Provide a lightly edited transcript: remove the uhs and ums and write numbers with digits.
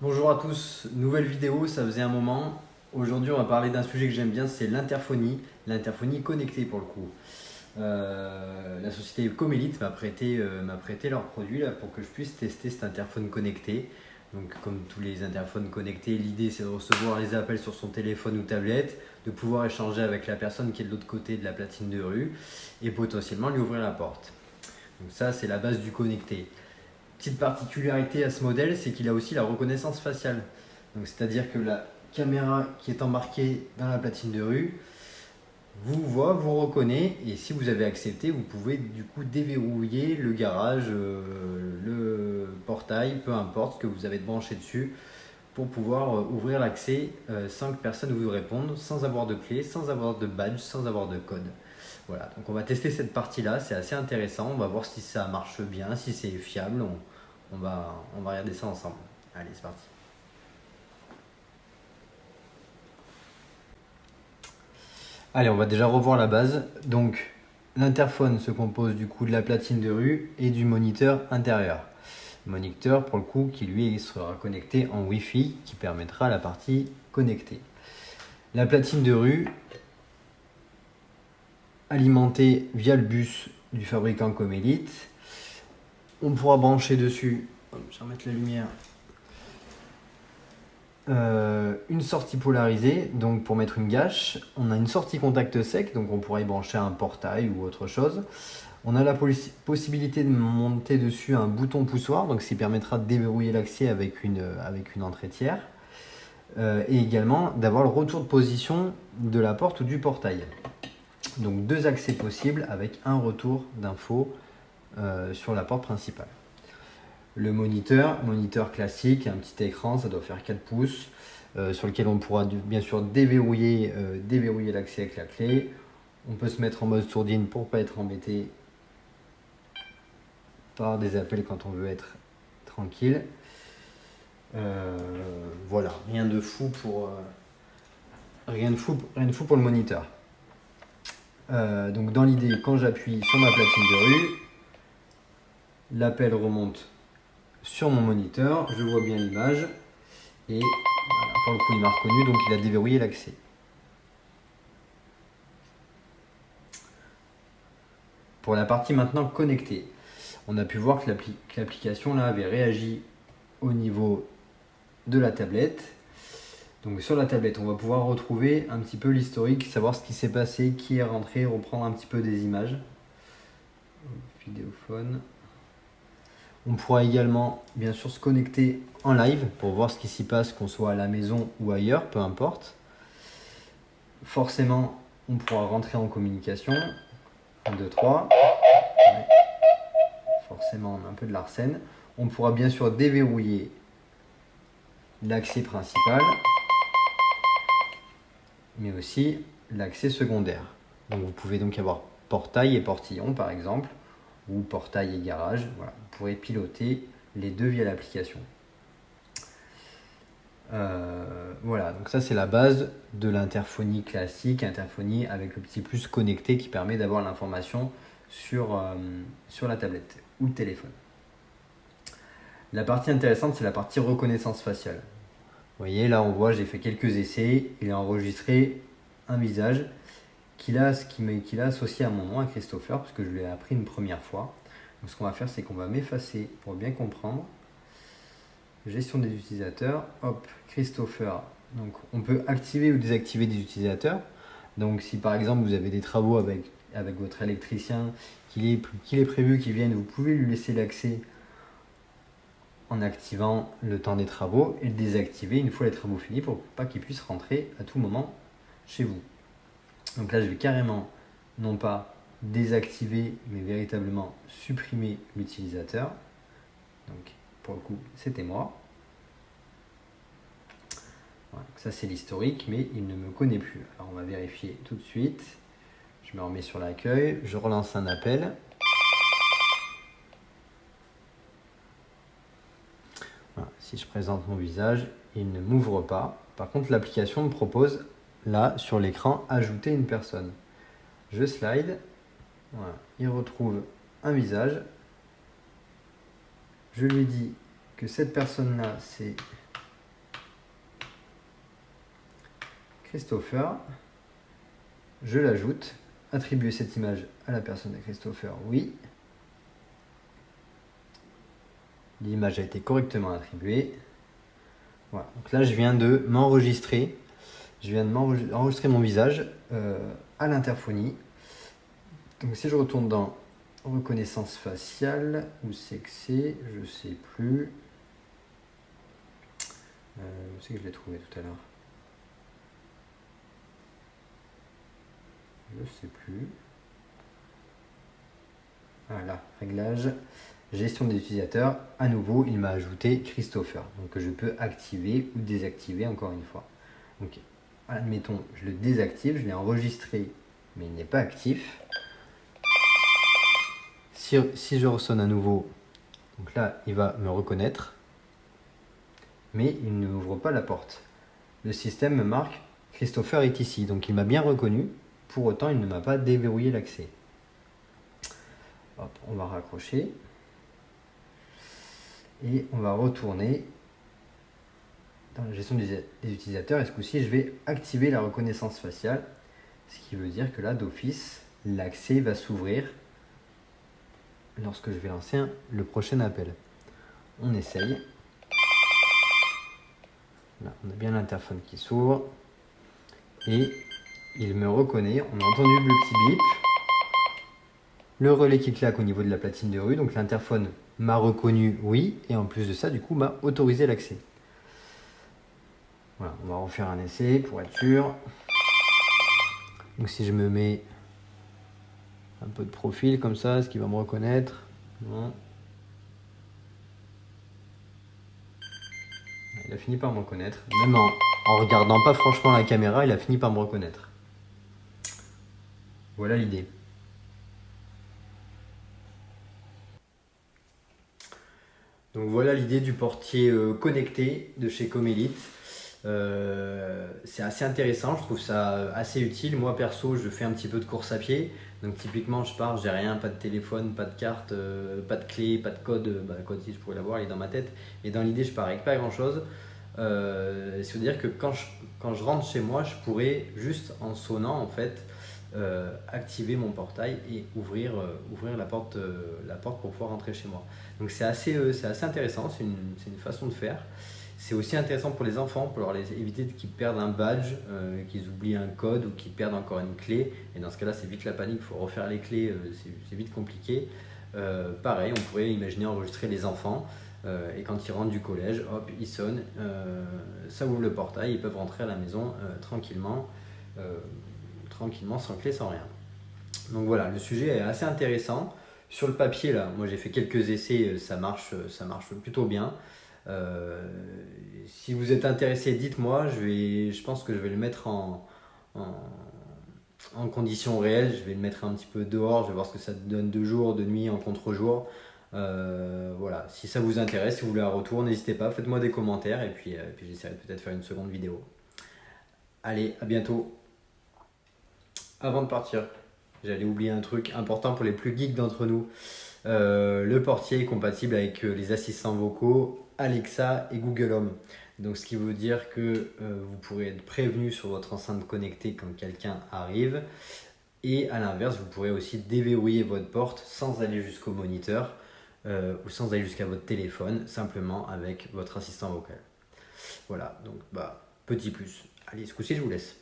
Bonjour à tous, nouvelle vidéo, ça faisait un moment. Aujourd'hui on va parler d'un sujet que j'aime bien, c'est l'interphonie connectée pour le coup. La société Comelite m'a prêté leur produit là, pour que je puisse tester cet interphone connecté. Donc comme tous les interphones connectés, l'idée c'est de recevoir les appels sur son téléphone ou tablette, de pouvoir échanger avec la personne qui est de l'autre côté de la platine de rue et potentiellement lui ouvrir la porte. Donc ça c'est la base du connecté. Petite particularité à ce modèle, c'est qu'il a aussi la reconnaissance faciale. Donc, c'est-à-dire que la caméra qui est embarquée dans la platine de rue vous voit, vous reconnaît, et si vous avez accepté, vous pouvez du coup déverrouiller le garage, le portail, peu importe ce que vous avez branché dessus, pour pouvoir ouvrir l'accès sans que personne vous réponde, sans avoir de clé, sans avoir de badge, sans avoir de code. Voilà, donc on va tester cette partie-là, c'est assez intéressant, on va voir si ça marche bien, si c'est fiable, on va regarder ça ensemble. Allez, c'est parti. Allez, on va déjà revoir la base. Donc, l'interphone se compose du coup de la platine de rue et du moniteur intérieur. Le moniteur, pour le coup, qui lui sera connecté en Wi-Fi, qui permettra la partie connectée. La platine de rue, alimentée via le bus du fabricant Comelite. On pourra brancher dessus, je vais remettre la lumière, une sortie polarisée, donc pour mettre une gâche. On a une sortie contact sec, donc on pourra y brancher un portail ou autre chose. On a la possibilité de monter dessus un bouton poussoir, donc ce qui permettra de déverrouiller l'accès avec une entrée tiers. Et également d'avoir le retour de position de la porte ou du portail. Donc deux accès possibles avec un retour d'info sur la porte principale. Le moniteur classique, un petit écran, ça doit faire 4 pouces, sur lequel on pourra bien sûr déverrouiller l'accès avec la clé. On peut se mettre en mode sourdine pour ne pas être embêté par des appels quand on veut être tranquille. Voilà, rien de fou pour le moniteur. Donc dans l'idée, quand j'appuie sur ma platine de rue, l'appel remonte sur mon moniteur, je vois bien l'image et voilà, pour le coup il m'a reconnu, donc il a déverrouillé l'accès. Pour la partie maintenant connectée, on a pu voir que l'application là avait réagi au niveau de la tablette. Donc sur la tablette, on va pouvoir retrouver un petit peu l'historique, savoir ce qui s'est passé, qui est rentré, reprendre un petit peu des images. Vidéophone. On pourra également bien sûr se connecter en live pour voir ce qui s'y passe, qu'on soit à la maison ou ailleurs, peu importe. Forcément, on pourra rentrer en communication. 1, 2, 3. Ouais. Forcément, on a un peu de l'arsène. On pourra bien sûr déverrouiller l'accès principal, mais aussi l'accès secondaire. Donc vous pouvez donc avoir portail et portillon par exemple, ou portail et garage. Voilà. Vous pourrez piloter les deux via l'application. Voilà, donc ça c'est la base de l'interphonie classique, interphonie avec le petit plus connecté qui permet d'avoir l'information sur la tablette ou le téléphone. La partie intéressante, c'est la partie reconnaissance faciale. Vous voyez, là on voit, j'ai fait quelques essais, il a enregistré un visage qu'il a associé à mon nom, à Christopher, parce que je l'ai appris une première fois. Donc ce qu'on va faire, c'est qu'on va m'effacer pour bien comprendre. Gestion des utilisateurs, hop, Christopher. Donc on peut activer ou désactiver des utilisateurs. Donc si par exemple vous avez des travaux avec votre électricien, qu'il est prévu qu'il vienne, vous pouvez lui laisser l'accès en activant le temps des travaux et le désactiver une fois les travaux finis pour pas qu'il puisse rentrer à tout moment chez vous. Donc là je vais carrément non pas désactiver mais véritablement supprimer l'utilisateur. Donc pour le coup c'était moi. Voilà, ça c'est l'historique mais il ne me connaît plus. Alors on va vérifier tout de suite. Je me remets sur l'accueil, je relance un appel. Voilà, si je présente mon visage, il ne m'ouvre pas. Par contre, l'application me propose, là, sur l'écran, ajouter une personne. Je slide. Voilà, il retrouve un visage. Je lui dis que cette personne-là, c'est Christopher, je l'ajoute. Attribuer cette image à la personne de Christopher, oui. L'image a été correctement attribuée. Voilà. Donc là, je viens de m'enregistrer. Je viens de m'enregistrer mon visage à l'interphonie. Donc si je retourne dans reconnaissance faciale, où c'est que c'est, je sais plus. Où c'est que je l'ai trouvé tout à l'heure? Je sais plus. Voilà, réglage, gestion des utilisateurs. À nouveau, il m'a ajouté Christopher. Donc je peux activer ou désactiver encore une fois. Donc admettons, je le désactive, je l'ai enregistré, mais il n'est pas actif. Si je ressonne à nouveau, donc là, il va me reconnaître, mais il ne m'ouvre pas la porte. Le système me marque « Christopher est ici », donc il m'a bien reconnu, pour autant, il ne m'a pas déverrouillé l'accès. Hop, on va raccrocher. Et on va retourner dans la gestion des utilisateurs. Et ce coup-ci, je vais activer la reconnaissance faciale, ce qui veut dire que là, d'office, l'accès va s'ouvrir lorsque je vais lancer le prochain appel. On essaye. Là, on a bien l'interphone qui s'ouvre. Et il me reconnaît. On a entendu le petit bip. Le relais qui claque au niveau de la platine de rue. Donc l'interphone m'a reconnu, oui. Et en plus de ça, du coup, m'a autorisé l'accès. Voilà, on va refaire un essai pour être sûr. Donc si je me mets un peu de profil comme ça, est-ce qu'il va me reconnaître? Non. Il a fini par me reconnaître. Même en regardant pas franchement la caméra, il a fini par me reconnaître. Voilà l'idée. Donc voilà l'idée du portier connecté de chez Comelite. C'est assez intéressant, je trouve ça assez utile. Moi perso, je fais un petit peu de course à pied. Donc typiquement, je pars, j'ai rien, pas de téléphone, pas de carte, pas de clé, pas de code. Le code si je pourrais l'avoir, il est dans ma tête. Et dans l'idée, je pars avec pas grand chose. C'est-à-dire que quand je rentre chez moi, je pourrais juste en sonnant en fait activer mon portail et ouvrir la porte pour pouvoir rentrer chez moi. Donc c'est assez intéressant, c'est une façon de faire. C'est aussi intéressant pour les enfants, pour leur éviter qu'ils perdent un badge, qu'ils oublient un code ou qu'ils perdent encore une clé. Et dans ce cas-là, c'est vite la panique, il faut refaire les clés, c'est vite compliqué. Pareil, on pourrait imaginer enregistrer les enfants et quand ils rentrent du collège, hop, ils sonnent, ça ouvre le portail, ils peuvent rentrer à la maison tranquillement sans clé, sans rien. Donc voilà, le sujet est assez intéressant. Sur le papier, là, moi j'ai fait quelques essais, ça marche plutôt bien. Si vous êtes intéressé, dites-moi, je pense que je vais le mettre en conditions réelles, je vais le mettre un petit peu dehors, je vais voir ce que ça donne de jour, de nuit, en contre-jour. Voilà, si ça vous intéresse, si vous voulez un retour, n'hésitez pas, faites-moi des commentaires et puis j'essaierai peut-être de faire une seconde vidéo. Allez, à bientôt. Avant de partir, j'allais oublier un truc important pour les plus geeks d'entre nous. Le portier est compatible avec les assistants vocaux Alexa et Google Home. Donc ce qui veut dire que vous pourrez être prévenu sur votre enceinte connectée quand quelqu'un arrive. Et à l'inverse, vous pourrez aussi déverrouiller votre porte sans aller jusqu'au moniteur ou sans aller jusqu'à votre téléphone, simplement avec votre assistant vocal. Voilà, donc petit plus. Allez, ce coup-ci, je vous laisse.